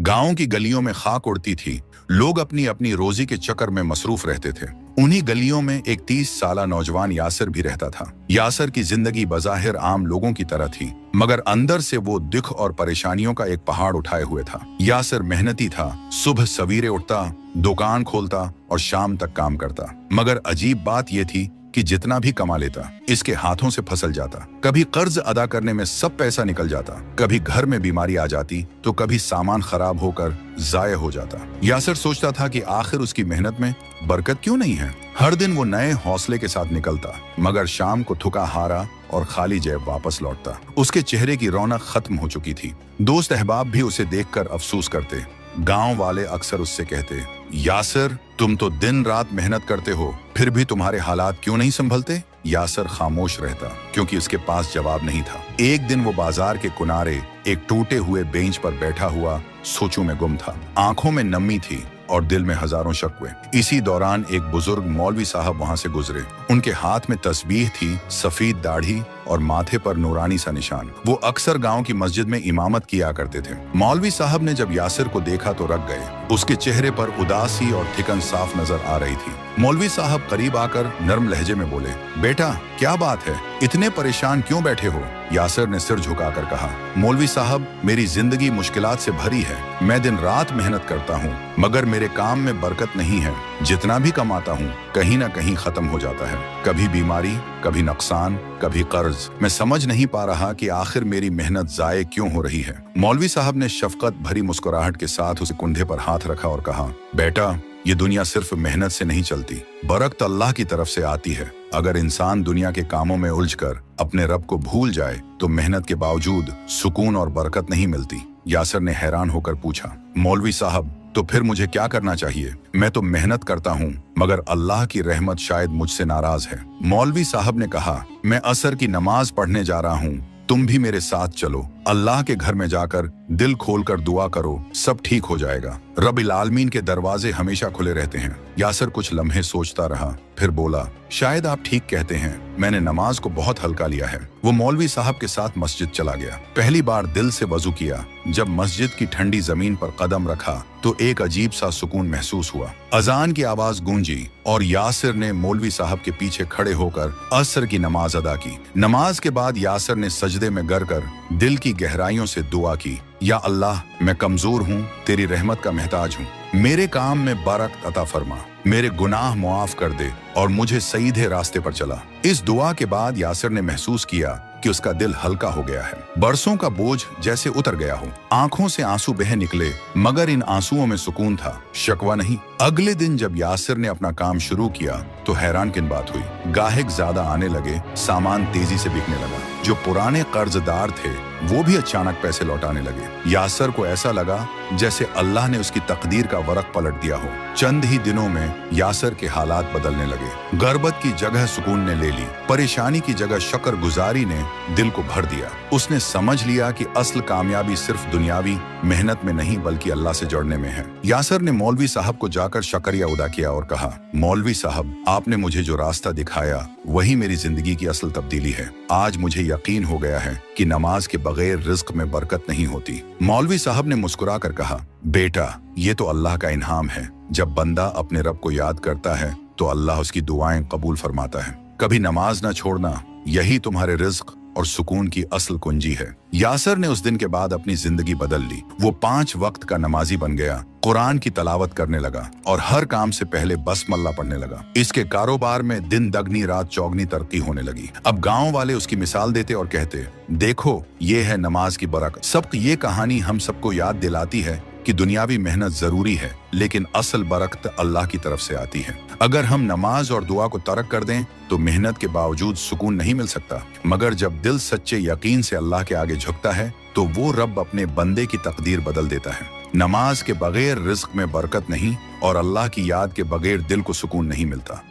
गांव की गलियों में खाक उड़ती थी। लोग अपनी अपनी रोजी के चक्कर में मसरूफ रहते थे। उन्हीं गलियों में एक 30 साला नौजवान यासिर भी रहता था। यासिर की जिंदगी बज़ाहिर आम लोगों की तरह थी, मगर अंदर से वो दुख और परेशानियों का एक पहाड़ उठाए हुए था। यासिर मेहनती था, सुबह सवेरे उठता, दुकान खोलता और शाम तक काम करता। मगर अजीब बात यह थी कि जितना भी कमा लेता, इसके हाथों से फसल जाता। कभी कर्ज अदा करने में सब पैसा निकल जाता, कभी घर में बीमारी आ जाती, तो कभी सामान खराब होकर जाया हो जाता। यासिर सोचता था कि आखिर उसकी मेहनत में बरकत क्यों नहीं है। हर दिन वो नए हौसले के साथ निकलता, मगर शाम को थका हारा और खाली जेब वापस लौटता। उसके चेहरे की रौनक खत्म हो चुकी थी। दोस्त अहबाब भी उसे देखकर अफसोस करते। गांव वाले अक्सर उससे कहते, यासिर, तुम तो दिन रात मेहनत करते हो, फिर भी तुम्हारे हालात क्यों नहीं संभलते। यासिर खामोश रहता, क्योंकि उसके पास जवाब नहीं था। एक दिन वो बाजार के किनारे एक टूटे हुए बेंच पर बैठा हुआ सोचों में गुम था। आंखों में नमी थी और दिल में हजारों शक हुए। इसी दौरान एक बुजुर्ग मौलवी साहब वहां से गुजरे। उनके हाथ में तस्बीह थी, सफेद दाढ़ी और माथे पर नूरानी सा निशान। वो अक्सर गांव की मस्जिद में इमामत किया करते थे। मौलवी साहब ने जब यासिर को देखा तो रख गए। उसके चेहरे पर उदासी और थिकन साफ नजर आ रही थी। मौलवी साहब करीब आकर नरम लहजे में बोले, बेटा क्या बात है, इतने परेशान क्यों बैठे हो। यासिर ने सिर झुकाकर कहा, मौलवी साहब, मेरी जिंदगी मुश्किलात से भरी है। मैं दिन रात मेहनत करता हूँ, मगर मेरे काम में बरकत नहीं है। जितना भी कमाता हूँ कहीं ना कहीं खत्म हो जाता है। कभी बीमारी, कभी नुकसान, कभी कर्ज। मैं समझ नहीं पा रहा कि आखिर मेरी मेहनत जाये क्यों हो रही है। मौलवी साहब ने शफकत भरी मुस्कुराहट के साथ उसे कंधे पर हाथ रखा और कहा, बेटा, ये दुनिया सिर्फ मेहनत से नहीं चलती, बरकत अल्लाह की तरफ से आती है। अगर इंसान दुनिया के कामों में उलझकर अपने रब को भूल जाए तो मेहनत के बावजूद सुकून और बरकत नहीं मिलती। यासिर ने हैरान होकर पूछा, मौलवी साहब, तो फिर मुझे क्या करना चाहिए। मैं तो मेहनत करता हूँ, मगर अल्लाह की रहमत शायद मुझसे नाराज है। मौलवी साहब ने कहा, मैं असर की नमाज पढ़ने जा रहा हूँ, तुम भी मेरे साथ चलो। अल्लाह के घर में जाकर दिल खोलकर दुआ करो, सब ठीक हो जाएगा। रब्बिल आलमीन के दरवाजे हमेशा खुले रहते हैं। यासिर कुछ लम्हे सोचता रहा, फिर बोला, शायद आप ठीक कहते हैं, मैंने नमाज को बहुत हल्का लिया है। वो मौलवी साहब के साथ मस्जिद चला गया। पहली बार दिल से वजू किया। जब मस्जिद की ठंडी जमीन पर कदम रखा तो एक अजीब सा सुकून महसूस हुआ। अजान की आवाज गूंजी और यासिर ने मौलवी साहब के पीछे खड़े होकर असर की नमाज अदा की। नमाज के बाद यासिर ने सजदे में गिर कर दिल की गहराइयों से दुआ की, या अल्लाह, मैं कमजोर हूँ, तेरी रहमत का मोहताज हूँ। मेरे काम में बरकत अता फरमा, मेरे गुनाह मुआफ कर दे और मुझे सीधे रास्ते पर चला। इस दुआ के बाद यासिर ने महसूस किया कि उसका दिल हल्का हो गया है। बरसों का बोझ जैसे उतर गया हो। आंखों से आंसू बह निकले, मगर इन आंसुओं में सुकून था, शकवा नहीं। अगले दिन जब यासिर ने अपना काम शुरू किया तो हैरान किन बात हुई, गाहक ज्यादा आने लगे, सामान तेजी से बिकने लगा। जो पुराने कर्जदार थे वो भी अचानक पैसे लौटाने लगे। यासिर को ऐसा लगा जैसे अल्लाह ने उसकी तकदीर का वरक पलट दिया हो। चंद ही दिनों में यासिर के हालात बदलने लगे। गर्बत की जगह सुकून ने ले ली, परेशानी की जगह शुक्रगुजारी ने दिल को भर दिया। उसने समझ लिया कि असल कामयाबी सिर्फ दुनियावी मेहनत में नहीं बल्कि अल्लाह से जुड़ने में है। यासिर ने मौलवी साहब को जाकर शुक्रिया अदा किया और कहा, मौलवी साहब, आपने मुझे जो रास्ता दिखाया वही मेरी जिंदगी की असल तब्दीली है। आज मुझे यकीन हो गया है कि नमाज के बगैर रिज्क में बरकत नहीं होती। मौलवी साहब ने मुस्कुरा कर कहा, बेटा, ये तो अल्लाह का इनाम है। जब बंदा अपने रब को याद करता है तो अल्लाह उसकी दुआएं कबूल फरमाता है। कभी नमाज न छोड़ना, यही तुम्हारे रिज्क और सुकून की असल कुंजी है। यासिर ने उस दिन के बाद अपनी जिंदगी बदल ली। वो 5 वक्त का नमाजी बन गया, कुरान की तलावत करने लगा और हर काम से पहले बसमल्ला पढ़ने लगा। इसके कारोबार में दिन दगनी रात चौगनी तरक्की होने लगी। अब गांव वाले उसकी मिसाल देते और कहते, देखो, ये है नमाज की बरकत। सबक ये कहानी हम सबको याद दिलाती है कि दुनियावी मेहनत जरूरी है, लेकिन असल बरकत अल्लाह की तरफ से आती है। अगर हम नमाज और दुआ को तर्क कर दें तो मेहनत के बावजूद सुकून नहीं मिल सकता, मगर जब दिल सच्चे यकीन से अल्लाह के आगे झुकता है तो वो रब अपने बंदे की तकदीर बदल देता है। नमाज के बगैर रिज्क में बरकत नहीं और अल्लाह की याद के बगैर दिल को सुकून नहीं मिलता।